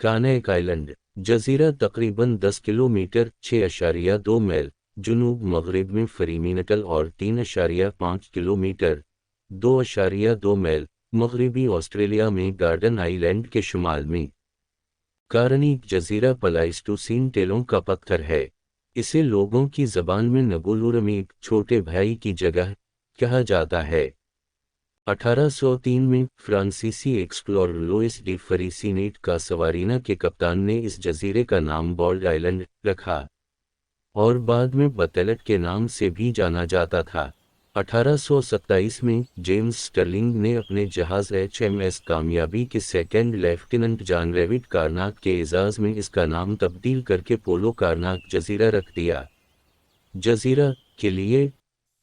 कानैक island जजीरा तकरीबन 10 kilometre 6.2 मील जुनूब मगरिब में फ्रीमैनटल और 3.5 किलोमीटर 2.2 मील मगरिबी ऑस्ट्रेलिया में गार्डन आइलैंड के शुमाल में। कारेनिक जजीरा प्लाइस्टोसीन टेलों का पत्थर है। इसे लोगों की जबान में नगुलुरमीक छोटे भाई की जगह कहा जाता है। 1803 में फ्रांसीसी एक्सप्लोरर लुइस डी फरीसीनेट का सवारीना के कप्तान ने इस जजीरे का नाम बॉल्ड आइलैंड रखा और बाद में बतलट के नाम से भी जाना जाता था। 1827 में जेम्स स्टर्लिंग ने अपने जहाज HMS कामयाबी के सेकेंड लेफ्टिनेंट जॉन रेविड कार्नाक के एजाज में इसका नाम तब्दील करके पोलो कार्नाक जजीरा रख दिया। जजीरा के लिए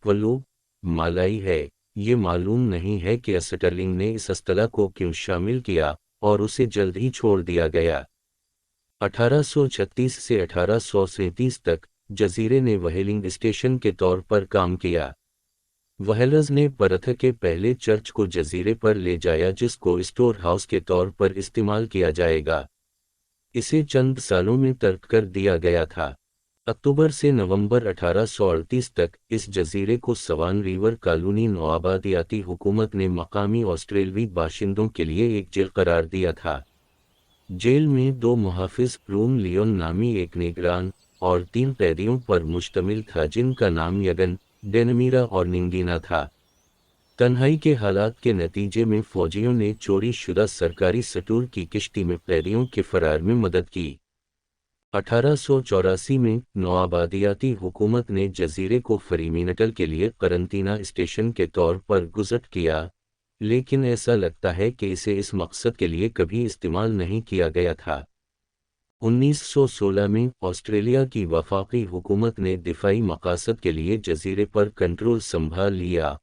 पलो मालाई है। ये मालूम नहीं है कि स्टर्लिंग ने इस असतला को क्यों शामिल किया और उसे जल्द ही छोड़ दिया गया। 1836 से 1837 तक जजीरे ने व्हेलिंग स्टेशन के तौर पर काम किया। व्हेलर्स ने पर्थ के पहले चर्च को जजीरे पर ले जाया जिसको स्टोर हाउस के तौर पर इस्तेमाल किया जाएगा। इसे चंद सालों में तर्क कर दिया गया था। अक्टूबर से नवंबर 1838 तक इस जजीरे को सवान रिवर कॉलोनी नौआबादियाती हुकूमत ने मकामी ऑस्ट्रेलवी बाशिंदों के लिए एक जेल करार दिया था। जेल में 2 मुहाफिज रूम लियोन नामी एक निगरान और 3 कैदियों पर मुश्तमिल था जिनका नाम यगन, डेनमीरा और निंगीना था। तन्हाई के हालात के नतीजे में फौजियों ने चोरी शुदा सरकारी सटूर की किश्ती में कैदियों के फरार में मदद की। 1884 में नौआबादियाती हुकूमत ने जजीरे को फ्रीमैनटल के लिए करंतना स्टेशन के तौर पर गुज़ट किया, लेकिन ऐसा लगता है कि इसे इस मकसद के लिए कभी इस्तेमाल नहीं किया गया था। 1916 में ऑस्ट्रेलिया की वफाकी हुकूमत ने दिफाई मकासद के लिए जजीरे पर कंट्रोल संभाल लिया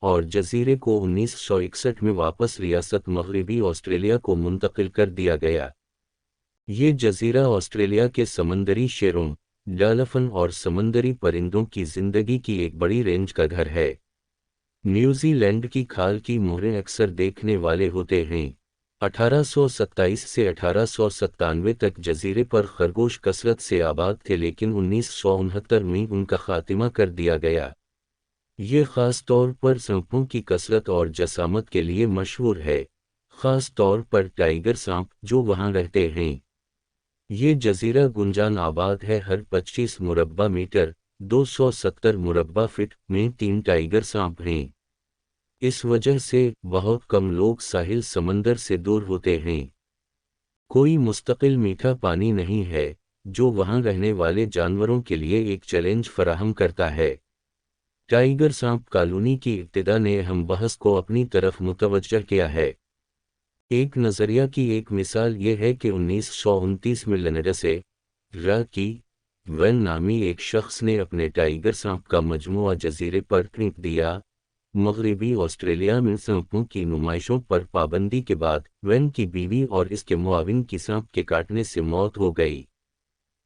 और जजीरे को 1961 में वापस रियासत मगरिबी ऑस्ट्रेलिया को मुंतकिल कर दिया गया। ये जजीरा ऑस्ट्रेलिया के समंदरी शेरों, डॉल्फिन और समंदरी परिंदों की जिंदगी की एक बड़ी रेंज का घर है। न्यूजीलैंड की खाल की मोहरें अक्सर देखने वाले होते हैं। 1827 से 1897 तक जजीरे पर खरगोश कसरत से आबाद थे, लेकिन 1969 में उनका खात्मा कर दिया गया। ये ख़ास तौर पर सांपों की कसरत और जसामत के लिए मशहूर है, ख़ास तौर पर टाइगर सांप जो वहाँ रहते हैं। ये जजीरा गुंजान आबाद है। हर 25 मुरब्बा मीटर 270 मुरब्बा फीट में 3 टाइगर सांप हैं। इस वजह से बहुत कम लोग साहिल समंदर से दूर होते हैं। कोई मुस्तकिल मीठा पानी नहीं है जो वहां रहने वाले जानवरों के लिए एक चैलेंज फराहम करता है। टाइगर सांप कॉलोनी की इब्तिदा ने अहम बहस को अपनी तरफ मुतवज्जह किया है। एक नज़रिया की एक मिसाल ये है कि 1929 में लंदन से की वैन नामी एक शख्स ने अपने टाइगर सांप का मजमुआ जजीरे पर फेंक दिया। मगरिबी ऑस्ट्रेलिया में सांपों की नुमाइशों पर पाबंदी के बाद वैन की बीवी और इसके मुआविन की सांप के काटने से मौत हो गई।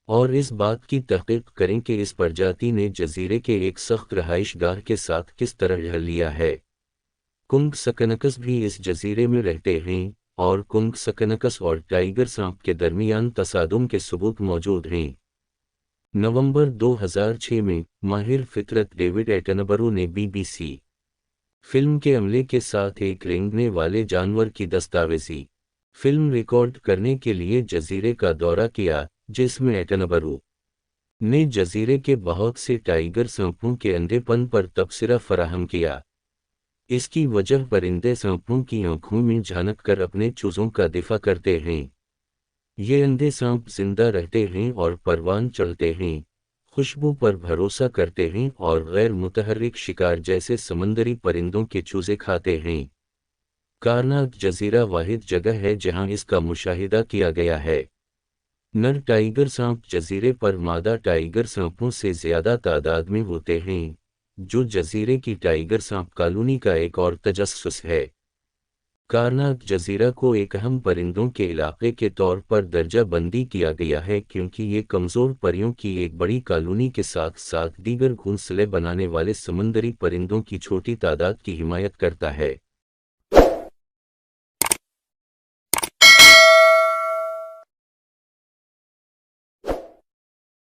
और इस बात की तहकीक करें कि इस प्रजाति ने जजीरे के एक सख्त रहाइशगाह के साथ किस तरह रह लिया है। कुंग सकनकस भी इस जजीरे में रहते हैं और कुंग सकनकस और टाइगर सांप के दरमियान तसादुम के सबूत मौजूद हैं। नवंबर 2006 में माहिर फितरत डेविड एटनबरो ने BBC फिल्म के अमले के साथ एक रेंगने वाले जानवर की दस्तावेजी फिल्म रिकॉर्ड करने के लिए जजीरे का दौरा किया, जिसमें एटनबरो ने जजीरे के बहुत से टाइगर सांपों के अंधेपन पर तबसरा फराहम किया। इसकी वजह परिंदे सांपों की आंखों में झांक कर अपने चूजों का दिफा करते हैं। ये अंधे सांप जिंदा रहते हैं और परवान चढ़ते हैं, खुशबू पर भरोसा करते हैं और गैर मुतहर्रिक शिकार जैसे समंदरी परिंदों के चूजे खाते हैं। कार्नाक जजीरा वाहिद जगह है जहां इसका मुशाहिदा किया गया है। नर टाइगर सांप जजीरे पर मादा टाइगर सांपों से ज्यादा तादाद में होते हैं, जो जजीरे की टाइगर सांप कॉलोनी का एक और तजस्सुस है। कार्नाक जजीरा को एक अहम परिंदों के इलाके के तौर पर दर्जा बंदी किया गया है क्योंकि ये कमज़ोर परियों की एक बड़ी कॉलोनी के साथ साथ दीगर घोंसले बनाने वाले समंदरी परिंदों की छोटी तादाद की हिमायत करता है।